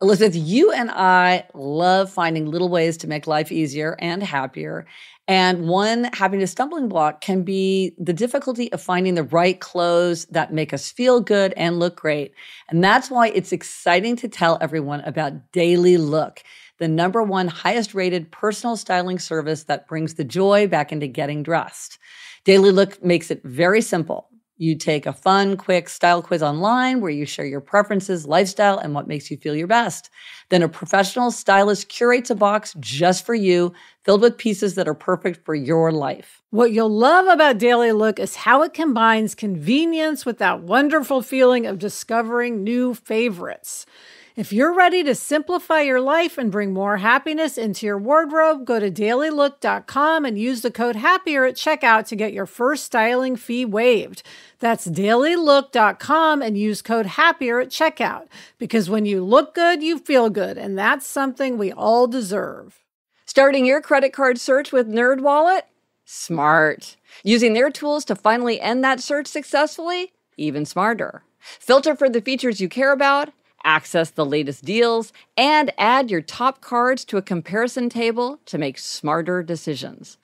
Elizabeth, you and I love finding little ways to make life easier and happier. And one happiness stumbling block can be the difficulty of finding the right clothes that make us feel good and look great. And that's why it's exciting to tell everyone about Daily Look, the #1 highest rated personal styling service that brings the joy back into getting dressed. Daily Look makes it very simple. You take a fun, quick style quiz online where you share your preferences, lifestyle, and what makes you feel your best. Then a professional stylist curates a box just for you, filled with pieces that are perfect for your life. What you'll love about Daily Look is how it combines convenience with that wonderful feeling of discovering new favorites. If you're ready to simplify your life and bring more happiness into your wardrobe, go to dailylook.com and use the code HAPPIER at checkout to get your first styling fee waived. That's dailylook.com and use code HAPPIER at checkout. Because when you look good, you feel good, and that's something we all deserve. Starting your credit card search with NerdWallet? Smart. Using their tools to finally end that search successfully? Even smarter. Filter for the features you care about, access the latest deals, and add your top cards to a comparison table to make smarter decisions.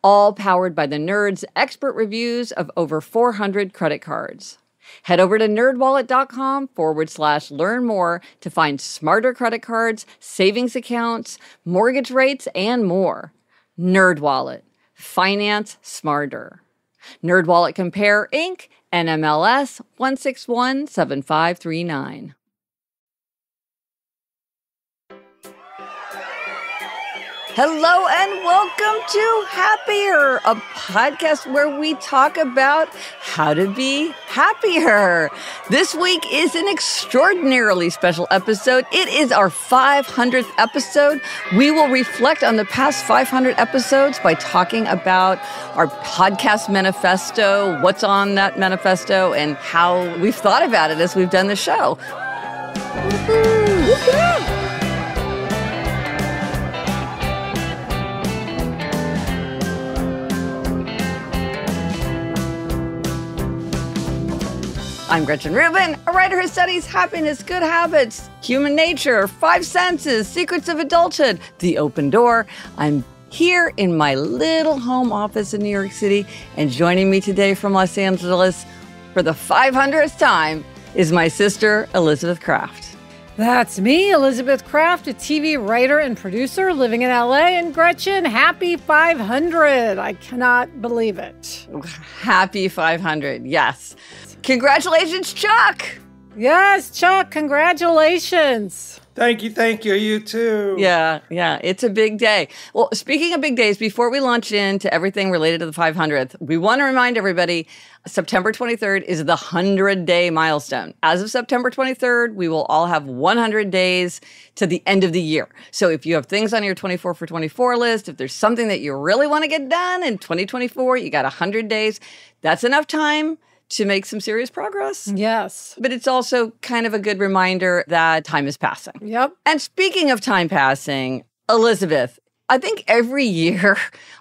All powered by the Nerds' expert reviews of over 400 credit cards. Head over to nerdwallet.com/learn more to find smarter credit cards, savings accounts, mortgage rates, and more. NerdWallet. Finance smarter. NerdWallet Compare, Inc., NMLS 1617539. Hello and welcome to Happier, a podcast where we talk about how to be happier. This week is an extraordinarily special episode. It is our 500th episode. We will reflect on the past 500 episodes by talking about our Podcast Manifesto, what's on that manifesto, and how we've thought about it as we've done the show. Woo-hoo. Woo-hoo. I'm Gretchen Rubin, a writer who studies happiness, good habits, human nature, 5 senses, secrets of adulthood, the open door. I'm here in my little home office in New York City, and joining me today from Los Angeles for the 500th time is my sister, Elizabeth Kraft. That's me, Elizabeth Kraft, a TV writer and producer living in LA. And Gretchen, happy 500. I cannot believe it. Happy 500, yes. Congratulations, Chuck! Yes, Chuck, congratulations. Thank you, you too. Yeah, it's a big day. Well, speaking of big days, before we launch into everything related to the 500th, we want to remind everybody, September 23rd is the 100-day milestone. As of September 23rd, we will all have 100 days to the end of the year. So if you have things on your 24 for 24 list, if there's something that you really want to get done in 2024, you got 100 days. That's enough time to make some serious progress. Yes. But it's also kind of a good reminder that time is passing. Yep. And speaking of time passing, Elizabeth, I think every year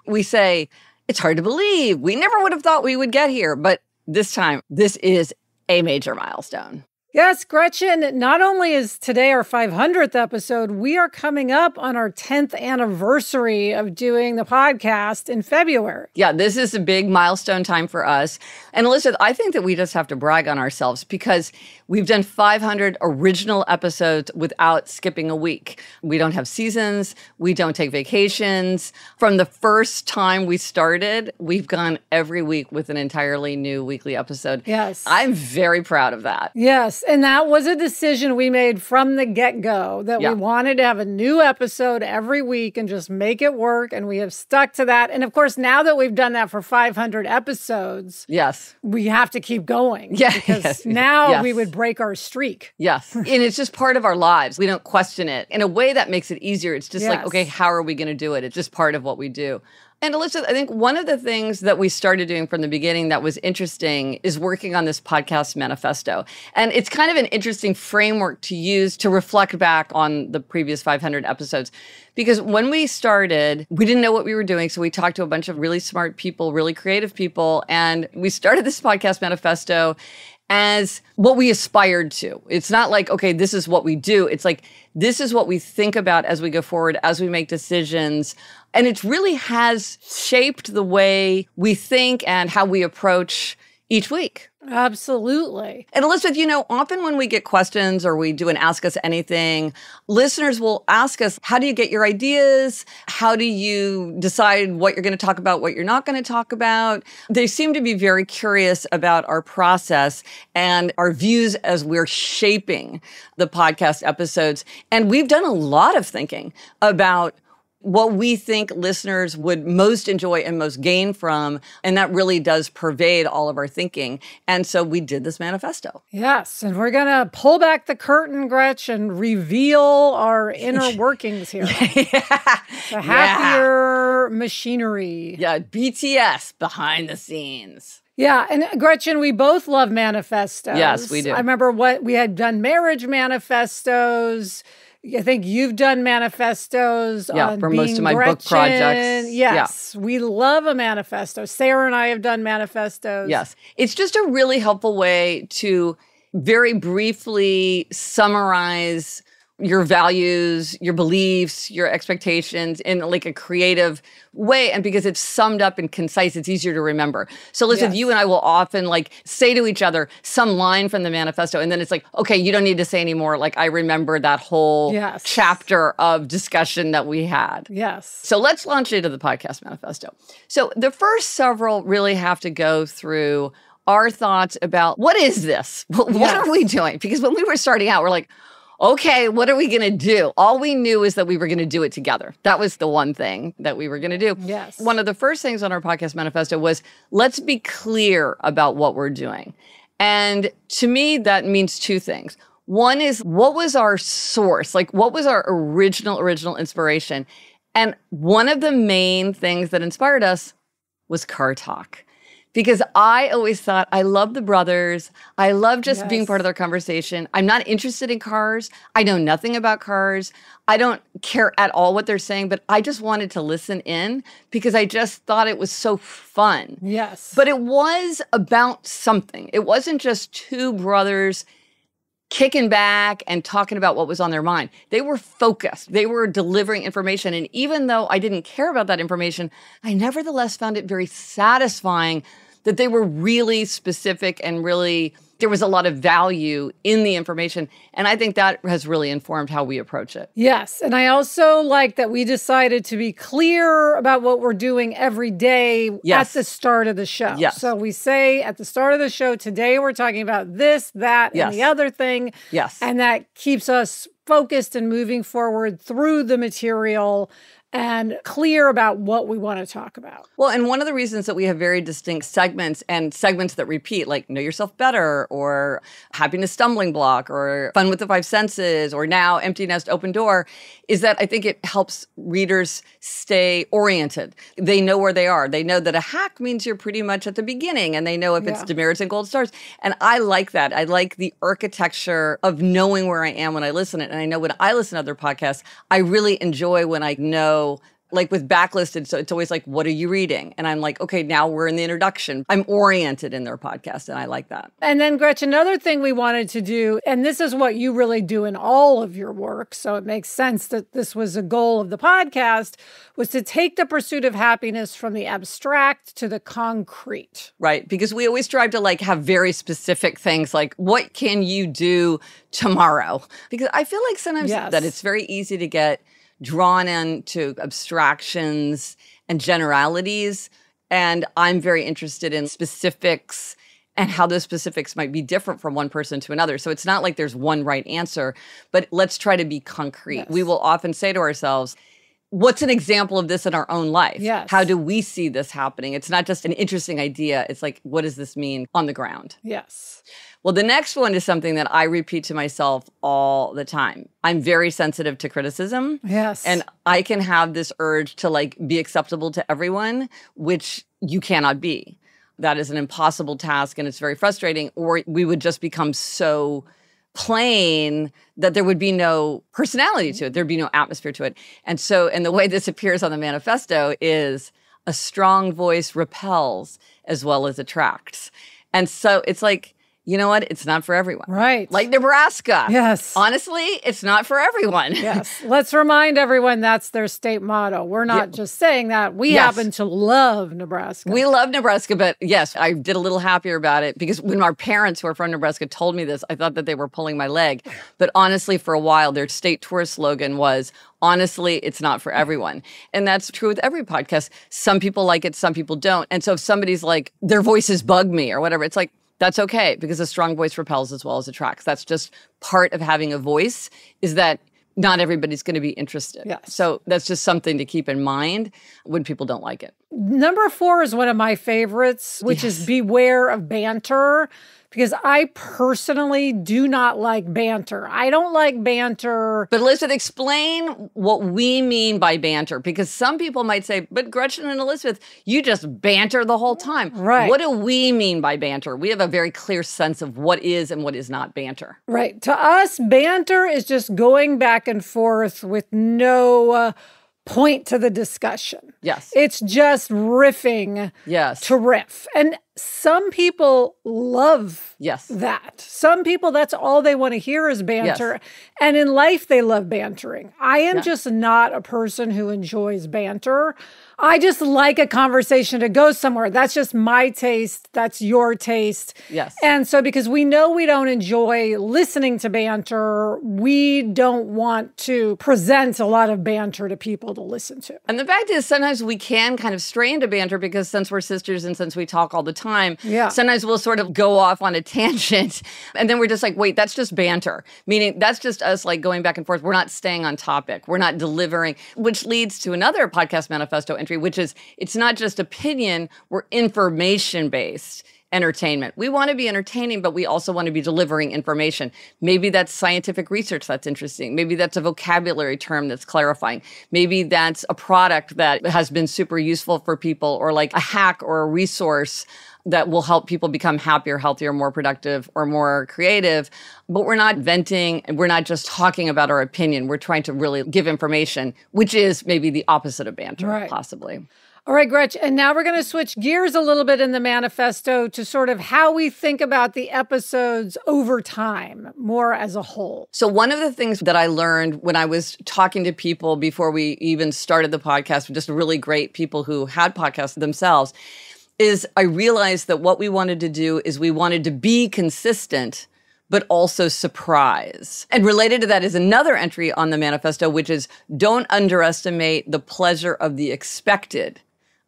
we say, it's hard to believe. We never would have thought we would get here. But this time, this is a major milestone. Yes, Gretchen, not only is today our 500th episode, we are coming up on our 10th anniversary of doing the podcast in February. Yeah, this is a big milestone time for us. And Elizabeth, I think that we just have to brag on ourselves because we've done 500 original episodes without skipping a week. We don't have seasons. We don't take vacations. From the first time we started, we've gone every week with an entirely new weekly episode. Yes. I'm very proud of that. Yes. And that was a decision we made from the get-go, that we wanted to have a new episode every week and just make it work. And we have stuck to that. And of course, now that we've done that for 500 episodes, yes, we have to keep going. Yeah, because now we would break our streak. Yes. And it's just part of our lives. We don't question it. In a way that makes it easier. It's just like, okay, how are we going to do it? It's just part of what we do. And Elizabeth, I think one of the things that we started doing from the beginning that was interesting is working on this podcast manifesto. And it's kind of an interesting framework to use to reflect back on the previous 500 episodes. Because when we started, we didn't know what we were doing. So we talked to a bunch of really smart people, really creative people. And we started this podcast manifesto. as what we aspired to. It's not like, okay, this is what we do. It's like, this is what we think about as we go forward, as we make decisions. And it really has shaped the way we think and how we approach each week. Absolutely. And Elizabeth, often when we get questions or we do an Ask Us Anything, listeners will ask us, how do you get your ideas? How do you decide what you're going to talk about, what you're not going to talk about? They seem to be very curious about our process and our views as we're shaping the podcast episodes. And we've done a lot of thinking about what we think listeners would most enjoy and most gain from. And that really does pervade all of our thinking. And so we did this manifesto. Yes. And we're going to pull back the curtain, Gretch, and reveal our inner workings here. The happier machinery. Yeah. BTS behind the scenes. Yeah. And Gretchen, we both love manifestos. Yes, we do. I remember we had done marriage manifestos. I think you've done manifestos on for being most of my Gretchen. book projects. Yes, we love a manifesto. Sarah and I have done manifestos. Yes. It's just a really helpful way to very briefly summarize your values, your beliefs, your expectations in like a creative way. And because it's summed up and concise, it's easier to remember. So listen, you and I will often like say to each other some line from the manifesto. And then it's like, okay, you don't need to say anymore. Like I remember that whole chapter of discussion that we had. Yes. So let's launch into the podcast manifesto. So the first several really have to go through our thoughts about what is this? What are we doing? Because when we were starting out, we're like, okay, what are we going to do? All we knew is that we were going to do it together. That was the one thing that we were going to do. Yes. One of the first things on our podcast manifesto was, let's be clear about what we're doing. And to me, that means two things. One is, what was our source? Like, what was our original inspiration? And one of the main things that inspired us was car talk. Because I always thought, I love the brothers. I love just being part of their conversation. I'm not interested in cars. I know nothing about cars. I don't care at all what they're saying, but I just wanted to listen in because I just thought it was so fun. Yes. But it was about something. It wasn't just two brothers kicking back and talking about what was on their mind. They were focused. They were delivering information. And even though I didn't care about that information, I nevertheless found it very satisfying that they were really specific and really, there was a lot of value in the information. And I think that has really informed how we approach it. Yes. And I also like that we decided to be clear about what we're doing every day at the start of the show. Yes. So we say at the start of the show, today we're talking about this, that, and the other thing. Yes. And that keeps us focused and moving forward through the material and clear about what we want to talk about. Well, and one of the reasons that we have very distinct segments and segments that repeat, like Know Yourself Better or Happiness Stumbling Block or Fun with the Five Senses or now Empty Nest Open Door, is that I think it helps readers stay oriented. They know where they are. They know that a hack means you're pretty much at the beginning, and they know if it's demerits and gold stars. And I like that. I like the architecture of knowing where I am when I listen to it. And I know when I listen to other podcasts, I really enjoy when I know, like with Backlisted, so it's always like, what are you reading? And I'm like, okay, now we're in the introduction. I'm oriented in their podcast, and I like that. And then, Gretchen, another thing we wanted to do, and this is what you really do in all of your work, so it makes sense that this was a goal of the podcast, was to take the pursuit of happiness from the abstract to the concrete. Right, because we always strive to like have very specific things, like what can you do tomorrow? Because I feel like sometimes that it's very easy to get drawn into abstractions and generalities. And I'm very interested in specifics and how those specifics might be different from one person to another. So it's not like there's one right answer, but let's try to be concrete. Yes. We will often say to ourselves, what's an example of this in our own life? Yes. How do we see this happening? It's not just an interesting idea. It's like, what does this mean on the ground? Yes. Well, the next one is something that I repeat to myself all the time. I'm very sensitive to criticism. Yes. And I can have this urge to like be acceptable to everyone, which you cannot be. That is an impossible task and it's very frustrating, or we would just become so plain that there would be no personality to it. There'd be no atmosphere to it. And the way this appears on the manifesto is a strong voice repels as well as attracts. And so it's like, you know what? It's not for everyone. Right. Like Nebraska. Yes. Honestly, it's not for everyone. Yes. Let's remind everyone that's their state motto. We're not just saying that. We happen to love Nebraska. We love Nebraska, but yes, I did a little happier about it because when our parents who are from Nebraska told me this, I thought that they were pulling my leg. But honestly, for a while, their state tourist slogan was, honestly, it's not for everyone. And that's true with every podcast. Some people like it, some people don't. And so if somebody's like, their voices bug me or whatever, it's like, that's okay, because a strong voice repels as well as attracts. That's just part of having a voice, is that not everybody's going to be interested. Yes. So that's just something to keep in mind when people don't like it. Number 4 is one of my favorites, which is beware of banter. Because I personally do not like banter. I don't like banter. But Elizabeth, explain what we mean by banter, because some people might say, but Gretchen and Elizabeth, you just banter the whole time. Right. What do we mean by banter? We have a very clear sense of what is and what is not banter. Right. To us, banter is just going back and forth with no point to the discussion. Yes. It's just riffing to riff. And some people love that. Some people, that's all they want to hear is banter. Yes. And in life, they love bantering. I am just not a person who enjoys banter. I just like a conversation to go somewhere. That's just my taste. That's your taste. Yes. And so because we know we don't enjoy listening to banter, we don't want to present a lot of banter to people to listen to. And the fact is, sometimes we can kind of stray into banter because since we're sisters and since we talk all the time, sometimes we'll sort of go off on a tangent and then we're just like, wait, that's just banter. Meaning that's just us like going back and forth. We're not staying on topic. We're not delivering, which leads to another Podcast Manifesto entry, which is it's not just opinion, we're information-based entertainment. We want to be entertaining, but we also want to be delivering information. Maybe that's scientific research that's interesting. Maybe that's a vocabulary term that's clarifying. Maybe that's a product that has been super useful for people, or like a hack or a resource that will help people become happier, healthier, more productive, or more creative. But we're not venting, and we're not just talking about our opinion. We're trying to really give information, which is maybe the opposite of banter, possibly. All right, Gretch, and now we're going to switch gears a little bit in the manifesto to sort of how we think about the episodes over time, more as a whole. So one of the things that I learned when I was talking to people before we even started the podcast, just really great people who had podcasts themselves, is I realized that what we wanted to do is we wanted to be consistent, but also surprise. And related to that is another entry on the manifesto, which is don't underestimate the pleasure of the expected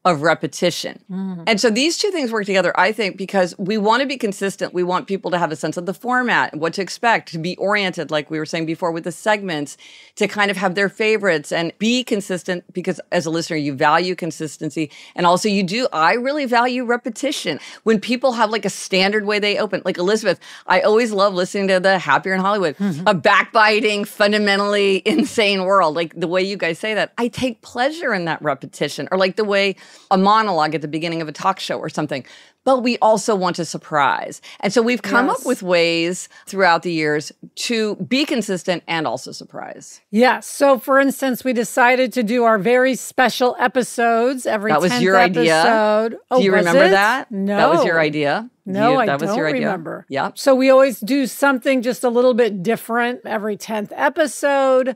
of repetition. And so these two things work together, I think, because we want to be consistent. We want people to have a sense of the format and what to expect, to be oriented, like we were saying before with the segments, to kind of have their favorites and be consistent, because as a listener, you value consistency. And also I really value repetition. When people have like a standard way they open, like Elizabeth, I always love listening to the Happier in Hollywood, a backbiting, fundamentally insane world. Like the way you guys say that, I take pleasure in that repetition, or like the way a monologue at the beginning of a talk show or something. But we also want to surprise. And so we've come up with ways throughout the years to be consistent and also surprise. Yes. So for instance, we decided to do our very special episodes every 10th episode. That was your idea? Do you remember that? No. That was your idea? No, I don't remember. Yeah. So we always do something just a little bit different every 10th episode.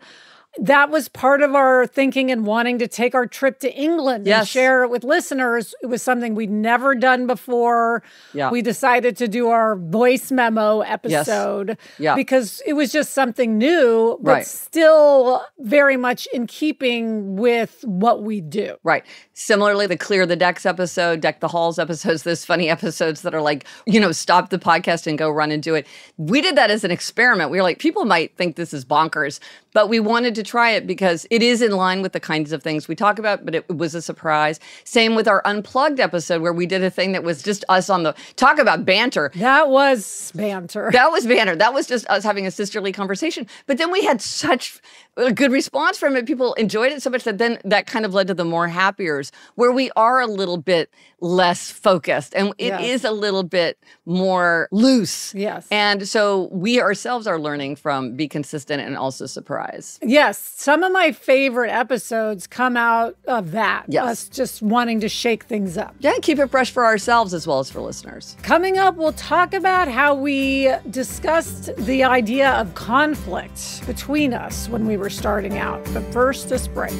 That was part of our thinking and wanting to take our trip to England and share it with listeners. It was something we'd never done before. Yeah. We decided to do our voice memo episode because it was just something new, but still very much in keeping with what we do. Right. Similarly, the Clear the Decks episode, Deck the Halls episodes, those funny episodes that are like, stop the podcast and go run and do it. We did that as an experiment. We were like, people might think this is bonkers, but we wanted to try it because it is in line with the kinds of things we talk about, but it was a surprise. Same with our Unplugged episode where we did a thing that was just us on the, talk about banter. That was banter. That was banter. That was just us having a sisterly conversation. But then we had such a good response from it. People enjoyed it so much that then that kind of led to the more happiers, where we are a little bit less focused and it is a little bit more loose. Yes. And so we ourselves are learning from be consistent and also surprise. Yes. Some of my favorite episodes come out of that. Yes. Us just wanting to shake things up. Yeah, keep it fresh for ourselves as well as for listeners. Coming up, we'll talk about how we discussed the idea of conflict between us when we were starting out. But first, this break.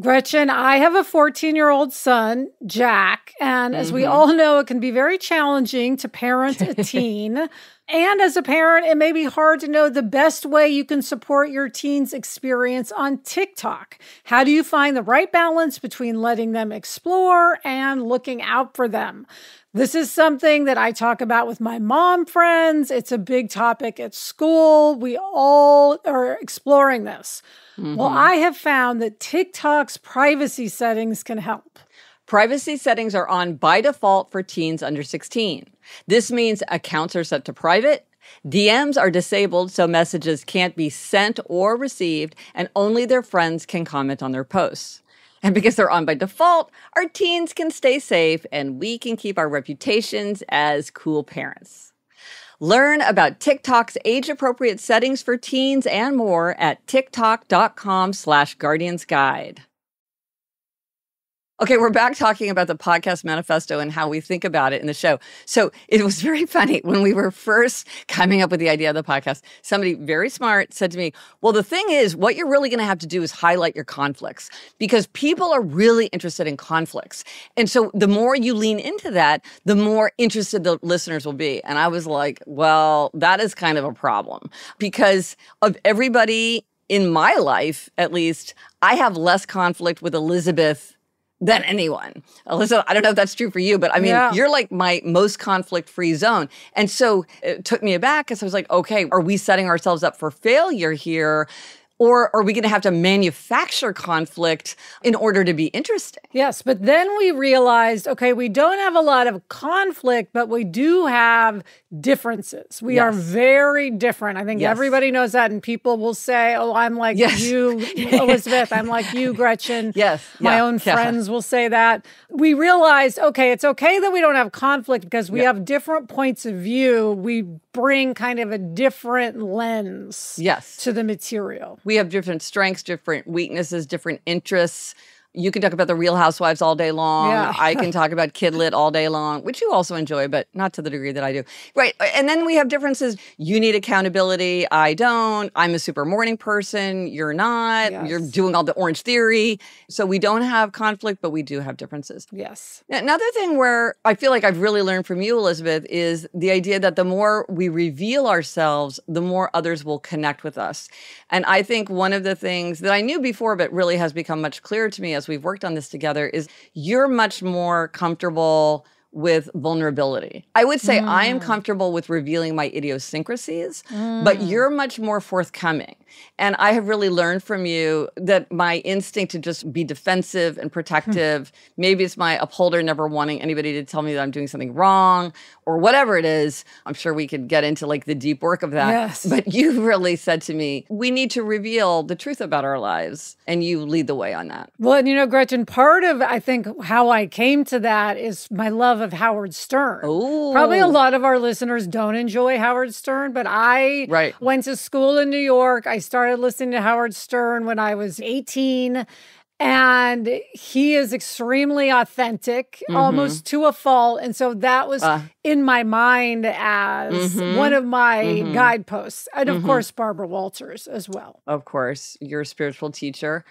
Gretchen, I have a 14-year-old son, Jack, and as we all know, it can be very challenging to parent a teen. And as a parent, it may be hard to know the best way you can support your teen's experience on TikTok. How do you find the right balance between letting them explore and looking out for them? This is something that I talk about with my mom friends. It's a big topic at school. We all are exploring this. Well, I have found that TikTok's privacy settings can help. Privacy settings are on by default for teens under 16. This means accounts are set to private, DMs are disabled so messages can't be sent or received, and only their friends can comment on their posts. And because they're on by default, our teens can stay safe and we can keep our reputations as cool parents. Learn about TikTok's age-appropriate settings for teens and more at tiktok.com/guardiansguide. Okay, we're back talking about the Podcast Manifesto and how we think about it in the show. So it was very funny when we were first coming up with the idea of the podcast. Somebody very smart said to me, well, the thing is, what you're really going to have to do is highlight your conflicts because people are really interested in conflicts. And so the more you lean into that, the more interested the listeners will be. And I was like, well, that is kind of a problem because of everybody in my life, at least, I have less conflict with Elizabeth than anyone. Alyssa, I don't know if that's true for you, but I mean, you're like my most conflict-free zone. And so it took me aback because I was like, okay, are we setting ourselves up for failure here? Or are we going to have to manufacture conflict in order to be interesting? Yes, but then we realized, okay, we don't have a lot of conflict, but we do have differences. We are very different. I think everybody knows that. And people will say, oh, I'm like you, Elizabeth. I'm like you, Gretchen. My own friends will say that. We realized, okay, it's okay that we don't have conflict because we have different points of view. We bring kind of a different lens to the material. We have different strengths, different weaknesses, different interests. You can talk about the Real Housewives all day long. I can talk about Kidlit all day long, which you also enjoy, but not to the degree that I do. Right. And then we have differences. You need accountability. I don't. I'm a super morning person. You're not. You're doing all the Orange Theory. So we don't have conflict, but we do have differences. Yes. Another thing where I feel like I've really learned from you, Elizabeth, is the idea that the more we reveal ourselves, the more others will connect with us. And I think one of the things that I knew before, but really has become much clearer to me as we've worked on this together is you're much more comfortable with vulnerability. I would say I am comfortable with revealing my idiosyncrasies, but you're much more forthcoming. And I have really learned from you that my instinct to just be defensive and protective, maybe it's my upholder never wanting anybody to tell me that I'm doing something wrong or whatever it is. I'm sure we could get into like the deep work of that. Yes. But you really said to me, we need to reveal the truth about our lives. And you lead the way on that. Well, and you know, Gretchen, part of, I think, how I came to that is my love of Howard Stern. Oh. Probably a lot of our listeners don't enjoy Howard Stern, but I went to school in New York. I started listening to Howard Stern when I was 18. And he is extremely authentic, almost to a fault. And so that was in my mind as one of my guideposts. And of course, Barbara Walters as well. Of course, you're a spiritual teacher.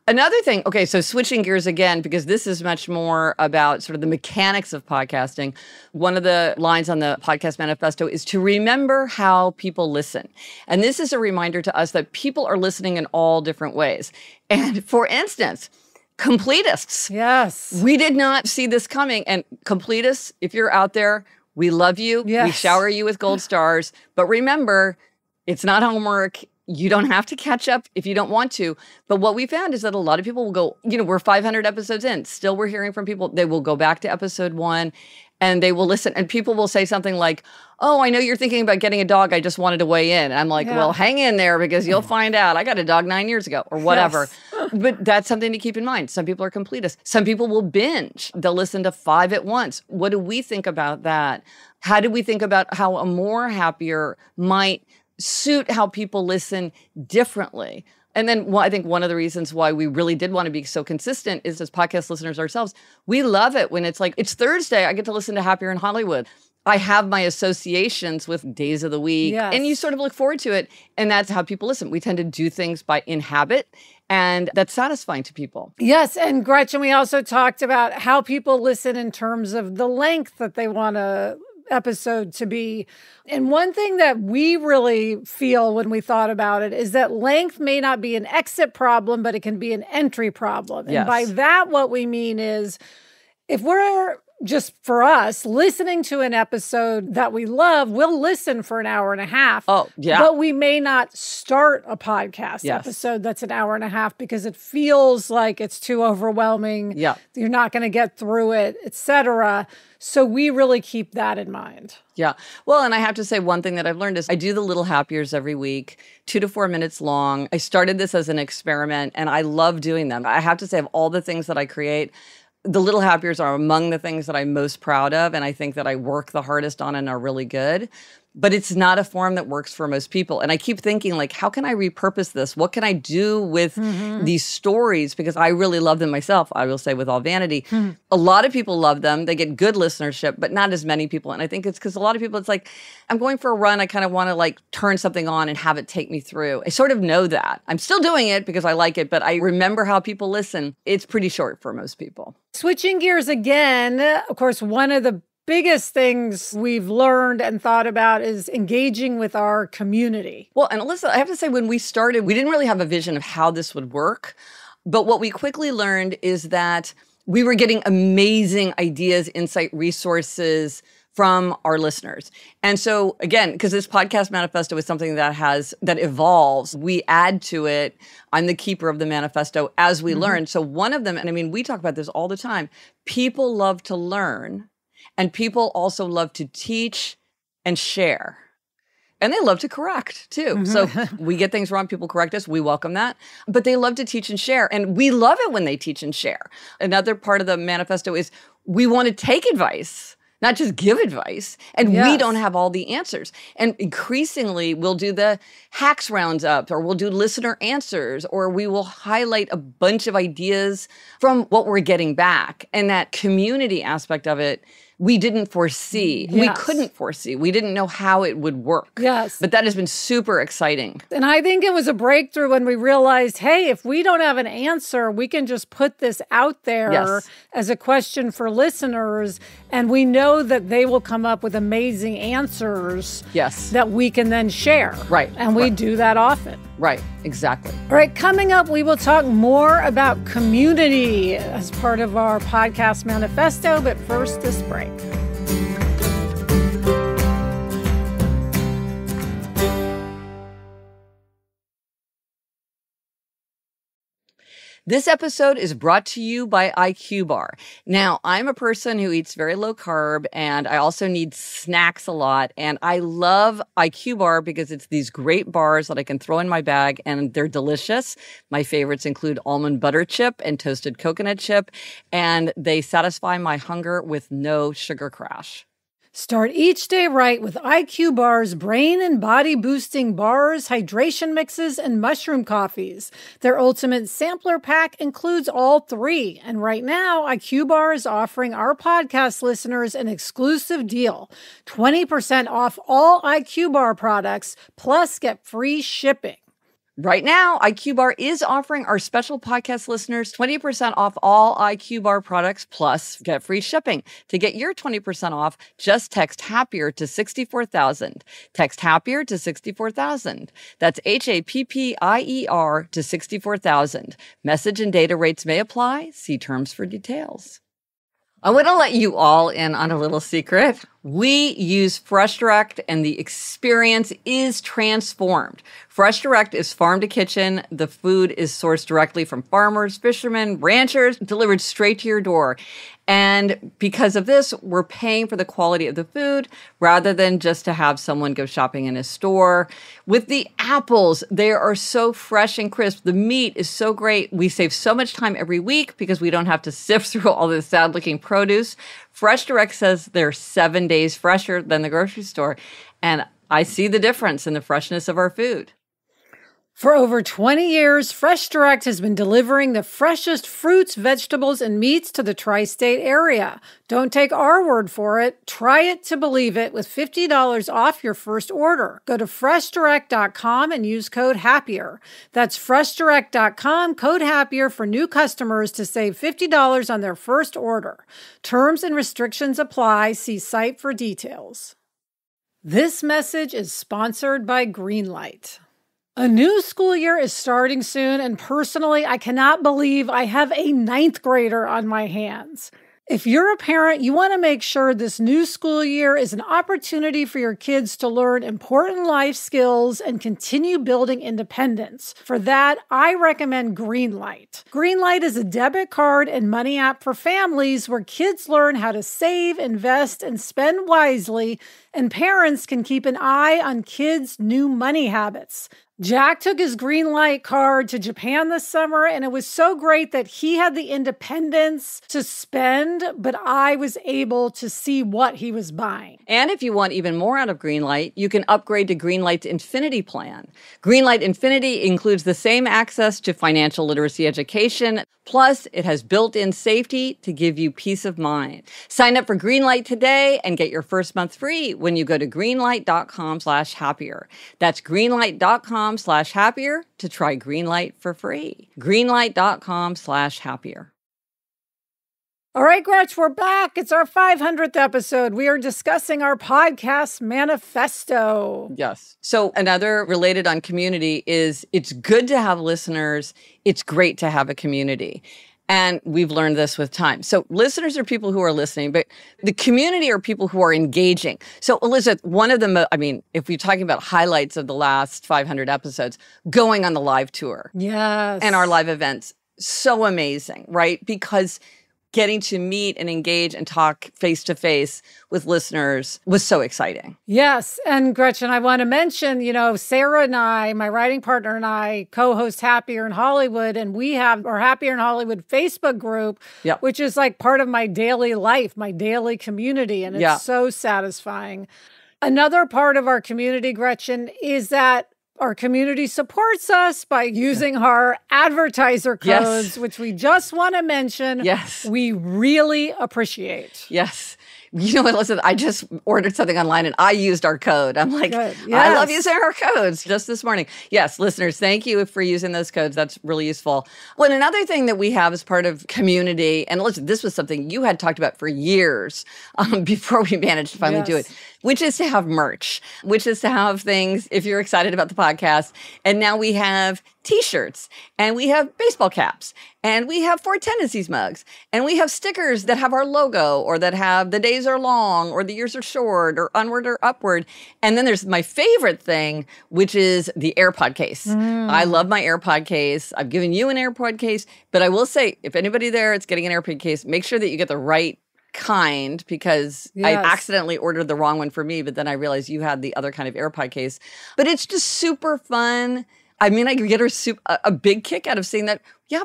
Another thing, okay, so switching gears again, because this is much more about sort of the mechanics of podcasting. One of the lines on the Podcast Manifesto is to remember how people listen. And this is a reminder to us that people are listening in all different ways. And for instance, completists. Yes. We did not see this coming. And completists, if you're out there, we love you. Yes. We shower you with gold stars. But remember, it's not homework. You don't have to catch up if you don't want to. But what we found is that a lot of people will go, we're 500 episodes in. Still, we're hearing from people. They will go back to episode 1 and they will listen. And people will say something like, oh, I know you're thinking about getting a dog. I just wanted to weigh in. And I'm like, well, hang in there because you'll find out. I got a dog 9 years ago or whatever. Yes. But that's something to keep in mind. Some people are completists. Some people will binge. They'll listen to 5 at once. What do we think about that? How do we think about how a more happier might suit how people listen differently? And then I think one of the reasons why we really did want to be so consistent is as podcast listeners ourselves, we love it when it's like, it's Thursday, I get to listen to Happier in Hollywood. I have my associations with days of the week, and you sort of look forward to it. And that's how people listen. We tend to do things in habit, and that's satisfying to people. Yes. And Gretchen, we also talked about how people listen in terms of the length that they want a episode to be. And one thing that we really feel when we thought about it is that length may not be an exit problem, but it can be an entry problem. And by that, what we mean is if we're just for us, listening to an episode that we love, we'll listen for an hour and a half. Oh, yeah. But we may not start a podcast episode that's an hour and a half because it feels like it's too overwhelming. Yeah. You're not going to get through it, etc. So we really keep that in mind. Yeah. Well, and I have to say one thing that I've learned is I do the little happiers every week, 2 to 4 minutes long. I started this as an experiment and I love doing them. I have to say of all the things that I create, the little happiers are among the things that I'm most proud of, and I think that I work the hardest on and are really good. But it's not a form that works for most people. And I keep thinking, like, how can I repurpose this? What can I do with these stories? Because I really love them myself, I will say with all vanity. A lot of people love them. They get good listenership, but not as many people. And I think it's because a lot of people, it's like, I'm going for a run. I kind of want to like turn something on and have it take me through. I sort of know that. I'm still doing it because I like it, but I remember how people listen. It's pretty short for most people. Switching gears again, of course, one of the biggest things we've learned and thought about is engaging with our community. Well, and Alyssa, I have to say, when we started, we didn't really have a vision of how this would work. But what we quickly learned is that we were getting amazing ideas, insight, resources from our listeners. And so again, because this podcast manifesto is something that evolves, we add to it. I'm the keeper of the manifesto as we learn. So one of them, and I mean, we talk about this all the time, people love to learn. And people also love to teach and share. And they love to correct, too. So we get things wrong. People correct us. We welcome that. But they love to teach and share. And we love it when they teach and share. Another part of the manifesto is we want to take advice, not just give advice. And we don't have all the answers. And increasingly, we'll do the hacks roundup, or we'll do listener answers, or we will highlight a bunch of ideas from what we're getting back. And that community aspect of it, we didn't foresee. We couldn't foresee. We didn't know how it would work. Yes. But that has been super exciting. And I think it was a breakthrough when we realized, hey, if we don't have an answer, we can just put this out there as a question for listeners. And we know that they will come up with amazing answers that we can then share. Right. And we do that often. Right. Exactly. All right. Coming up, we will talk more about community as part of our podcast manifesto. But first, this break. This episode is brought to you by IQ Bar. Now, I'm a person who eats very low carb, and I also need snacks a lot. And I love IQ Bar because it's these great bars that I can throw in my bag, and they're delicious. My favorites include almond butter chip and toasted coconut chip, and they satisfy my hunger with no sugar crash. Start each day right with IQ Bar's brain and body boosting bars, hydration mixes, and mushroom coffees. Their ultimate sampler pack includes all 3. And right now, IQ Bar is offering our podcast listeners an exclusive deal. 20% off all IQ Bar products, plus get free shipping. Right now, IQ Bar is offering our special podcast listeners 20% off all IQ Bar products, plus get free shipping. To get your 20% off, just text HAPPIER to 64,000. Text HAPPIER to 64,000. That's HAPPIER to 64,000. Message and data rates may apply. See terms for details. I want to let you all in on a little secret. We use Fresh Direct and the experience is transformed. Fresh Direct is farm to kitchen. The food is sourced directly from farmers, fishermen, ranchers, delivered straight to your door. And because of this, we're paying for the quality of the food rather than just to have someone go shopping in a store. With the apples, they are so fresh and crisp. The meat is so great. We save so much time every week because we don't have to sift through all this sad-looking produce. Fresh Direct says they're 7 days fresher than the grocery store. And I see the difference in the freshness of our food. For over 20 years, Fresh Direct has been delivering the freshest fruits, vegetables, and meats to the tri-state area. Don't take our word for it. Try it to believe it with $50 off your first order. Go to freshdirect.com and use code HAPPIER. That's freshdirect.com, code HAPPIER for new customers to save $50 on their first order. Terms and restrictions apply. See site for details. This message is sponsored by Greenlight. A new school year is starting soon, and personally, I cannot believe I have a 9th grader on my hands. If you're a parent, you want to make sure this new school year is an opportunity for your kids to learn important life skills and continue building independence. For that, I recommend Greenlight. Greenlight is a debit card and money app for families where kids learn how to save, invest, and spend wisely, and parents can keep an eye on kids' new money habits. Jack took his Greenlight card to Japan this summer, and it was so great that he had the independence to spend, but I was able to see what he was buying. And if you want even more out of Greenlight, you can upgrade to Greenlight's Infinity plan. Greenlight Infinity includes the same access to financial literacy education, plus it has built-in safety to give you peace of mind. Sign up for Greenlight today and get your first month free when you go to greenlight.com/happier. That's greenlight.com/happier to try Greenlight for free. Greenlight.com/happier. All right, Gretch, we're back. It's our 500th episode. We are discussing our Podcast Manifesto. Yes. So another related on community is it's good to have listeners. It's great to have a community. And we've learned this with time. So listeners are people who are listening, but the community are people who are engaging. So Elizabeth, one of the, if we're talking about highlights of the last 500 episodes, going on the live tour. Yes. And our live events. So amazing, right? Because getting to meet and engage and talk face-to-face with listeners was so exciting. Yes. And Gretchen, I want to mention, Sarah and I, my writing partner and I, co-host Happier in Hollywood, and we have our Happier in Hollywood Facebook group, which is like part of my daily life, my daily community, and it's so satisfying. Another part of our community, Gretchen, is that our community supports us by using our advertiser codes, which we just want to mention. Yes. We really appreciate. Yes. You know what, listen, I just ordered something online and I used our code. I'm like, I love using our codes just this morning. Yes, listeners, thank you for using those codes. That's really useful. Well, and another thing that we have as part of community, and listen, this was something you had talked about for years before we managed to finally do it, which is to have merch, which is to have things, if you're excited about the podcast. And now we have T-shirts, and we have baseball caps, and we have 4 Tendencies mugs, and we have stickers that have our logo or that have the days are long or the years are short or onward or upward. And then there's my favorite thing, which is the AirPod case. I love my AirPod case. I've given you an AirPod case, but I will say, if anybody there is getting an AirPod case, make sure that you get the right kind, because I accidentally ordered the wrong one for me, but then I realized you had the other kind of AirPod case. But it's just super fun. I mean, I get a big kick out of seeing that,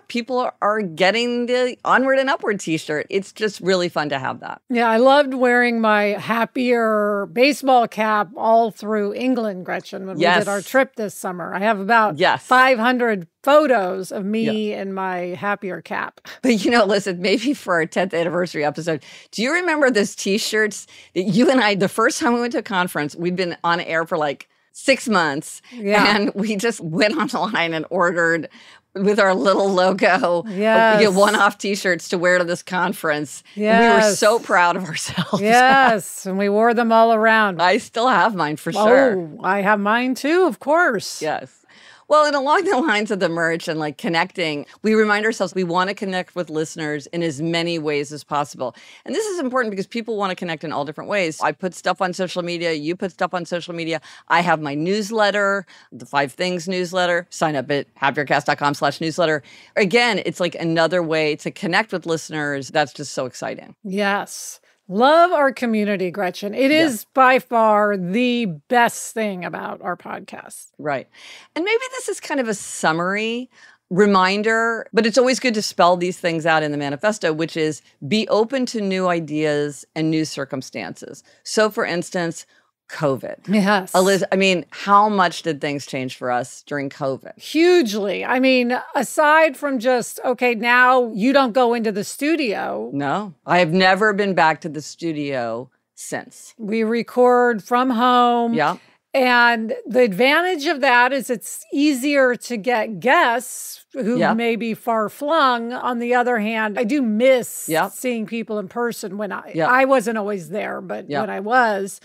people are getting the Onward and Upward t-shirt. It's just really fun to have that. Yeah, I loved wearing my Happier baseball cap all through England, Gretchen, when we did our trip this summer. I have about 500 photos of me in my Happier cap. But listen, maybe for our 10th anniversary episode, do you remember those t-shirts that you and I, the first time we went to a conference, we'd been on air for like 6 months. And we just went online and ordered with our little logo, one-off t-shirts to wear to this conference. And we were so proud of ourselves. Yes, and we wore them all around. I still have mine for sure. Oh, I have mine too, of course. Yes. Well, and along the lines of the merch and like connecting, we remind ourselves we want to connect with listeners in as many ways as possible. And this is important because people want to connect in all different ways. I put stuff on social media. You put stuff on social media. I have my newsletter, the 5 Things newsletter. Sign up at happiercast.com/newsletter. Again, it's like another way to connect with listeners. That's just so exciting. Yes. Love our community, Gretchen. It is by far the best thing about our podcast. Right. And maybe this is kind of a summary reminder, but it's always good to spell these things out in the manifesto, which is be open to new ideas and new circumstances. So for instance, COVID. Yes. I mean, how much did things change for us during COVID? Hugely. I mean, aside from just, okay, now you don't go into the studio. No, I have never been back to the studio since. We record from home. Yeah. And the advantage of that is it's easier to get guests who may be far flung. On the other hand, I do miss seeing people in person when I wasn't always there, but when I was.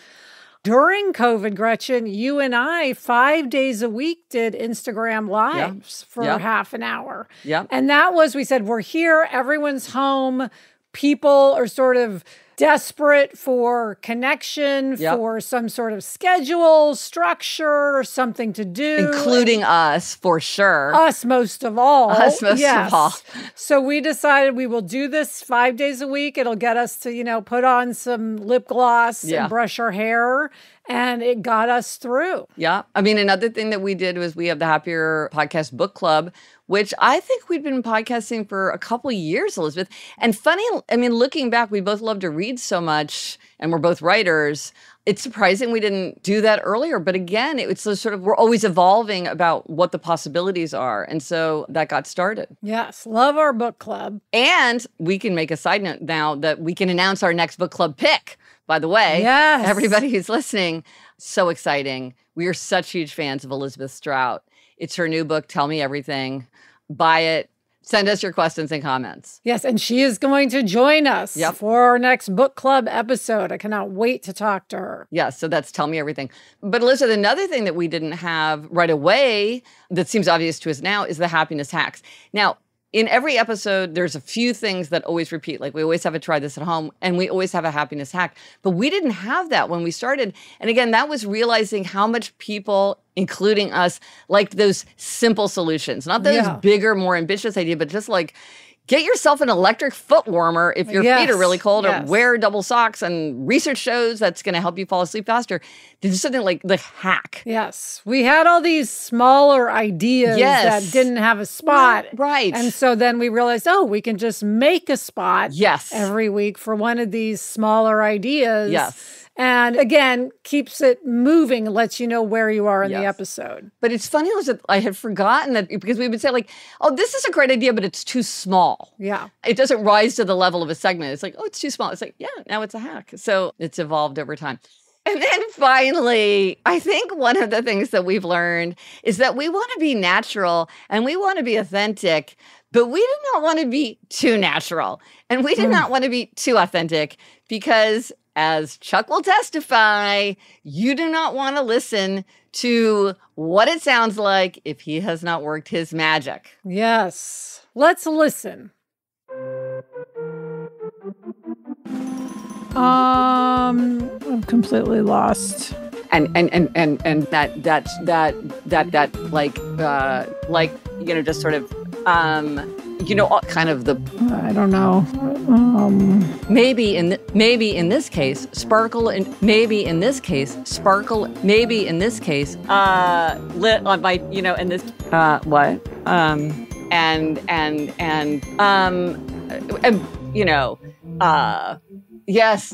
During COVID, Gretchen, you and I, 5 days a week, did Instagram Lives for half an hour. Yeah. And that was, we said, we're here, everyone's home, people are sort of desperate for connection, for some sort of schedule, structure, or something to do. Including us, for sure. Us most of all. Us most of all. So we decided we will do this 5 days a week. It'll get us to, put on some lip gloss and brush our hair. And it got us through. Yeah. I mean, another thing that we did was we have the Happier Podcast Book Club, which I think we'd been podcasting for a couple of years, Elizabeth. And funny, I mean, looking back, we both love to read so much and we're both writers. It's surprising we didn't do that earlier. But again, it's sort of, we're always evolving about what the possibilities are. And so that got started. Yes. Love our book club. And we can make a side note now that we can announce our next book club pick. By the way, everybody who's listening, so exciting. We are such huge fans of Elizabeth Strout. It's her new book, Tell Me Everything. Buy it. Send us your questions and comments. Yes, and she is going to join us for our next book club episode. I cannot wait to talk to her. Yes, so that's Tell Me Everything. But Elizabeth, another thing that we didn't have right away that seems obvious to us now is the happiness hacks. Now, in every episode, there's a few things that always repeat. Like we always have a try this at home and we always have a happiness hack. But we didn't have that when we started. And again, that was realizing how much people, including us, liked those simple solutions. Not those bigger, more ambitious ideas, but just like get yourself an electric foot warmer if your feet are really cold, or wear double socks. And research shows that's going to help you fall asleep faster. There's something like the hack. Yes. We had all these smaller ideas that didn't have a spot. Right. And so then we realized, we can just make a spot every week for one of these smaller ideas. Yes. And again, keeps it moving, lets you know where you are in the episode. But it's funny, Elizabeth, I had forgotten that because we would say like, this is a great idea, but it's too small. Yeah. It doesn't rise to the level of a segment. It's like, it's too small. It's like, now it's a hack. So it's evolved over time. And then finally, I think one of the things that we've learned is that we want to be natural and we want to be authentic, but we do not want to be too natural. And we do not want to be too authentic because, as Chuck will testify, you do not want to listen to what it sounds like if he has not worked his magic. Yes. Let's listen. I'm completely lost. And that just sort of kind of the, I don't know. Maybe in this case, sparkle, and maybe in this case, sparkle, maybe in this case, lit on my, in this, what? Yes.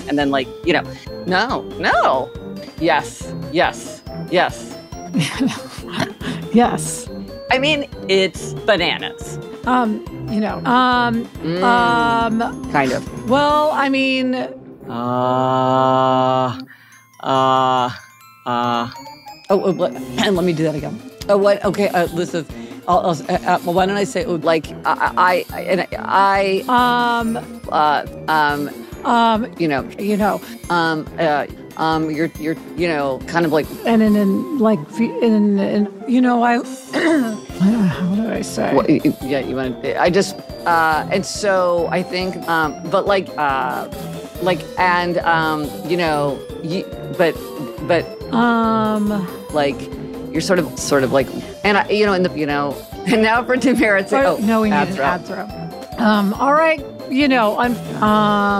And then no. Yes. Yes. I mean, it's bananas. Kind of. Well, I mean. Let me do that again. Oh, what? Okay, listen. Why don't I say You're kind of like, And how do I say? well, yeah, you want to, I just, and so I think, but like, like, you're sort of like, and and now for demerits. No, we need an ad throw. All right,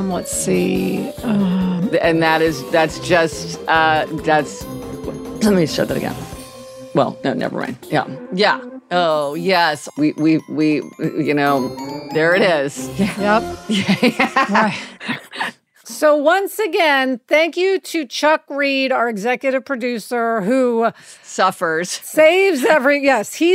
let's see. And that's just, let me show that again. Well, no, never mind. Yeah. Oh, yes. We there it is. Yep. Yeah. Right. So once again, thank you to Chuck Reed, our executive producer, who suffers. He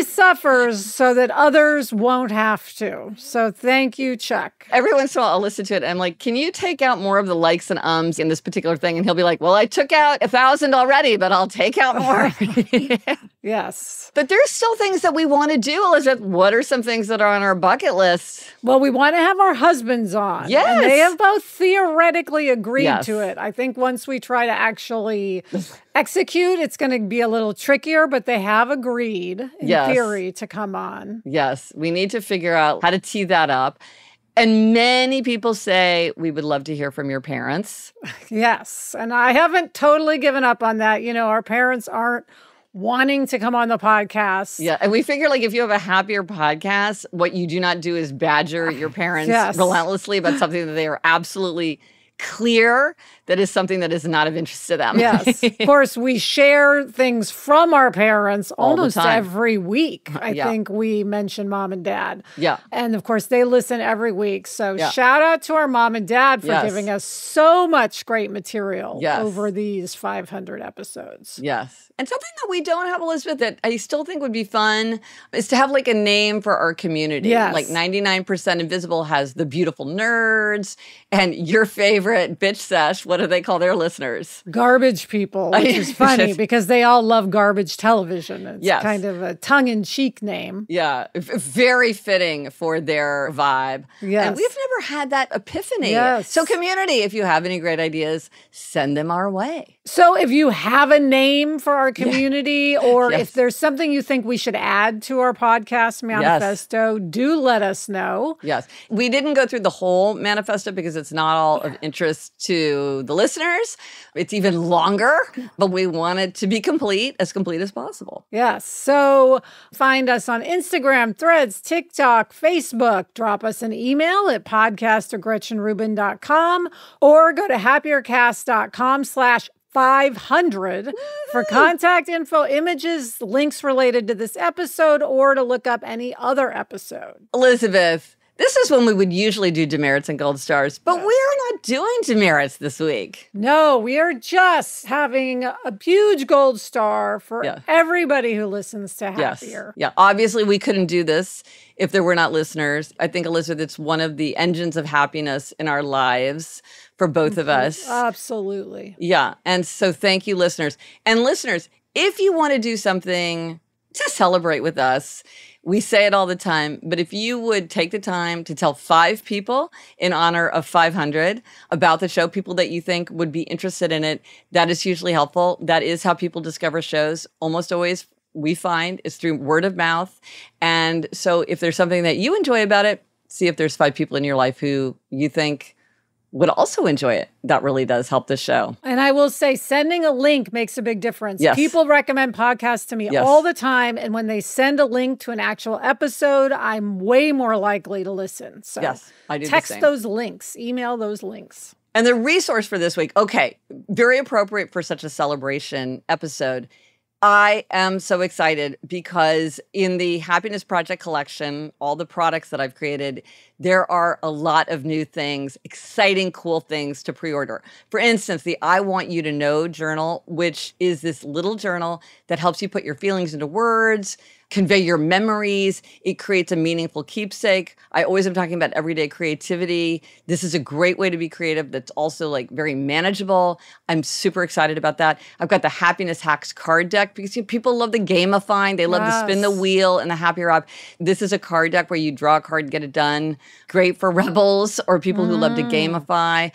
suffers so that others won't have to. So thank you, Chuck. Every once in a while, I'll listen to it. And I'm like, can you take out more of the likes and ums in this particular thing? And he'll be like, well, I took out 1,000 already, but I'll take out more. Yes. But there's still things that we want to do, Elizabeth. What are some things that are on our bucket list? Well, we want to have our husbands on. Yes. And they have both theoretically agreed Yes. to it. I think once we try to actually execute, it's going to be a little trickier, but they have agreed in theory to come on. Yes. We need to figure out how to tee that up. And many people say, we would love to hear from your parents. Yes. And I haven't totally given up on that. Our parents aren't wanting to come on the podcast. Yeah. And we figure like if you have a happier podcast, what you do not do is badger your parents Yes. relentlessly about something that they are absolutely clear that is something that is not of interest to them. Yes. Of course, we share things from our parents All the almost time. every week. I Yeah. think we mention mom and dad. Yeah. And of course, they listen every week. So Yeah. shout out to our mom and dad for Yes. giving us so much great material Yes. over these 500 episodes. Yes. And something that we don't have, Elizabeth, that I still think would be fun is to have like a name for our community. Yes. Like 99% Invisible has the beautiful nerds and your favorite bitch sesh. What do they call their listeners? Garbage people, which is funny because they all love garbage television. It's Yes. kind of a tongue-in-cheek name. Yeah. Very fitting for their vibe. Yes. And we've never had that epiphany. Yes. So community, if you have any great ideas, send them our way. So if you have a name for our community or Yes. if there's something you think we should add to our podcast manifesto, do let us know. Yes. We didn't go through the whole manifesto because it's not all of interest to the listeners. It's even longer, but we want it to be complete as possible. Yes. So find us on Instagram, Threads, TikTok, Facebook. Drop us an email at podcast@gretchenrubin.com or go to happiercast.com/500 for contact info, images, links related to this episode, or to look up any other episode. Elizabeth, this is when we would usually do demerits and gold stars, but we're not doing demerits this week. No, we are just having a huge gold star for everybody who listens to Happier. Yeah. Obviously, we couldn't do this if there were not listeners. I think, Elizabeth, it's one of the engines of happiness in our lives for both of us. Absolutely. Yeah. And so thank you, listeners. And listeners, if you want to do something to celebrate with us, we say it all the time, but if you would take the time to tell 5 people in honor of 500 about the show, people that you think would be interested in it, that is hugely helpful. That is how people discover shows. Almost always we find is through word of mouth. And so if there's something that you enjoy about it, see if there's 5 people in your life who you think would also enjoy it. That really does help the show. And I will say, sending a link makes a big difference. Yes. People recommend podcasts to me all the time. And when they send a link to an actual episode, I'm way more likely to listen. So yes, I do text the same. those links, email those links. And the resource for this week, okay, very appropriate for such a celebration episode. I am so excited because in the Happiness Project collection, all the products that I've created, there are a lot of new things, exciting, cool things to pre-order. For instance, the I Want You to Know journal, which is this little journal that helps you put your feelings into words, convey your memories. It creates a meaningful keepsake. I always am talking about everyday creativity. This is a great way to be creative that's also like very manageable. I'm super excited about that. I've got the Happiness Hacks card deck because people love the gamifying. They love to spin the wheel in the Happier app. This is a card deck where you draw a card and get it done. Great for rebels or people who love to gamify.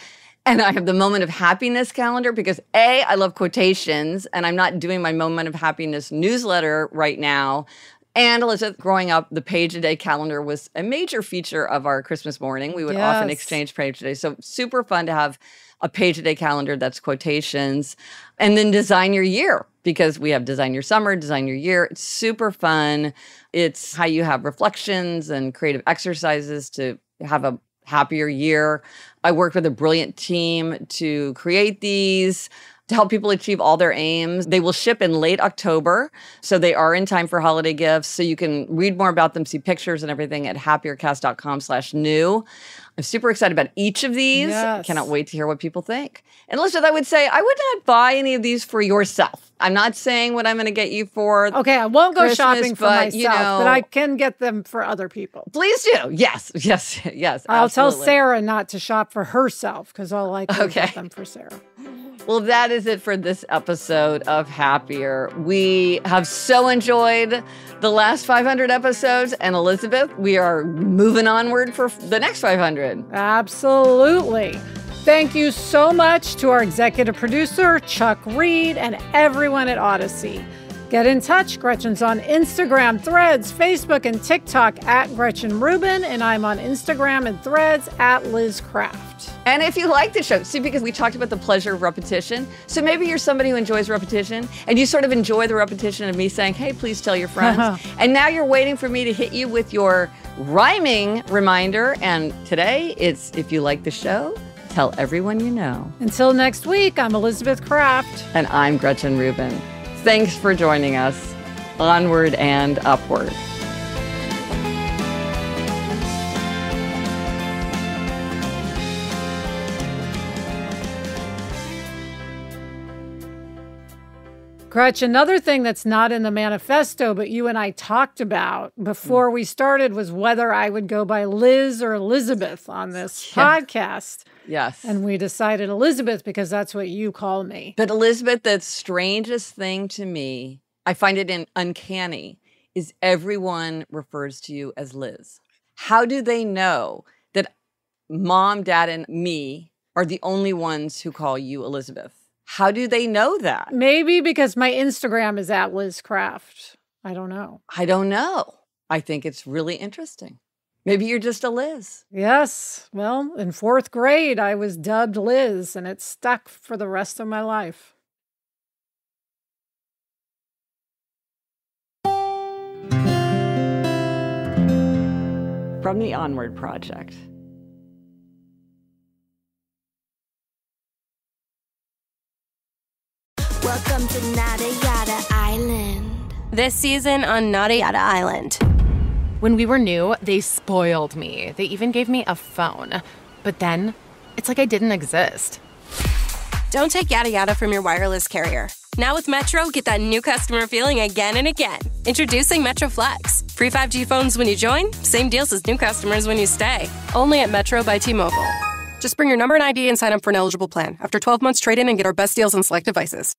And I have the moment of happiness calendar because A, I love quotations, and I'm not doing my moment of happiness newsletter right now. And Elizabeth, growing up, the page-a-day calendar was a major feature of our Christmas morning. We would often exchange page-a-day. So super fun to have a page-a-day calendar that's quotations. And then design your year, because we have design your summer, design your year. It's super fun. It's how you have reflections and creative exercises to have a happier year. I worked with a brilliant team to create these, to help people achieve all their aims. They will ship in late October, so they are in time for holiday gifts. So you can read more about them, see pictures and everything at happiercast.com/new. I'm super excited about each of these. Yes. Cannot wait to hear what people think. And Elizabeth, I would say I would not buy any of these for yourself. I'm not saying what I'm going to get you for Okay, I won't go Christmas, shopping for myself, you know, but I can get them for other people. Please do. Yes. I'll tell absolutely. Sarah not to shop for herself because I'll likely get them for Sarah. Well, that is it for this episode of Happier. We have so enjoyed the last 500 episodes. And Elizabeth, we are moving onward for the next 500. Absolutely. Thank you so much to our executive producer, Chuck Reed, and everyone at Odyssey. Get in touch. Gretchen's on Instagram, Threads, Facebook, and TikTok at Gretchen Rubin, and I'm on Instagram and Threads at Liz Craft. And if you like the show, see, because we talked about the pleasure of repetition. So maybe you're somebody who enjoys repetition and you sort of enjoy the repetition of me saying, hey, please tell your friends. And now you're waiting for me to hit you with your rhyming reminder. And today it's, if you like the show, tell everyone you know. Until next week, I'm Elizabeth Craft. And I'm Gretchen Rubin. Thanks for joining us. Onward and upward. Gretchen, another thing that's not in the manifesto, but you and I talked about before we started was whether I would go by Liz or Elizabeth on this podcast. Yes. And we decided Elizabeth because that's what you call me. But Elizabeth, the strangest thing to me, I find it uncanny, is everyone refers to you as Liz. How do they know that mom, dad, and me are the only ones who call you Elizabeth? How do they know that? Maybe because my Instagram is at Liz Craft. I don't know. I don't know. I think it's really interesting. Maybe you're just a Liz. Yes. Well, in 4th grade, I was dubbed Liz, and it stuck for the rest of my life. From the Onward Project. Welcome to Nada Yada Island. This season on Nada Yada Island. When we were new, they spoiled me. They even gave me a phone. But then, it's like I didn't exist. Don't take yada yada from your wireless carrier. Now with Metro, get that new customer feeling again and again. Introducing Metro Flex. Free 5G phones when you join, same deals as new customers when you stay. Only at Metro by T-Mobile. Just bring your number and ID and sign up for an eligible plan. After 12 months, trade in and get our best deals on select devices.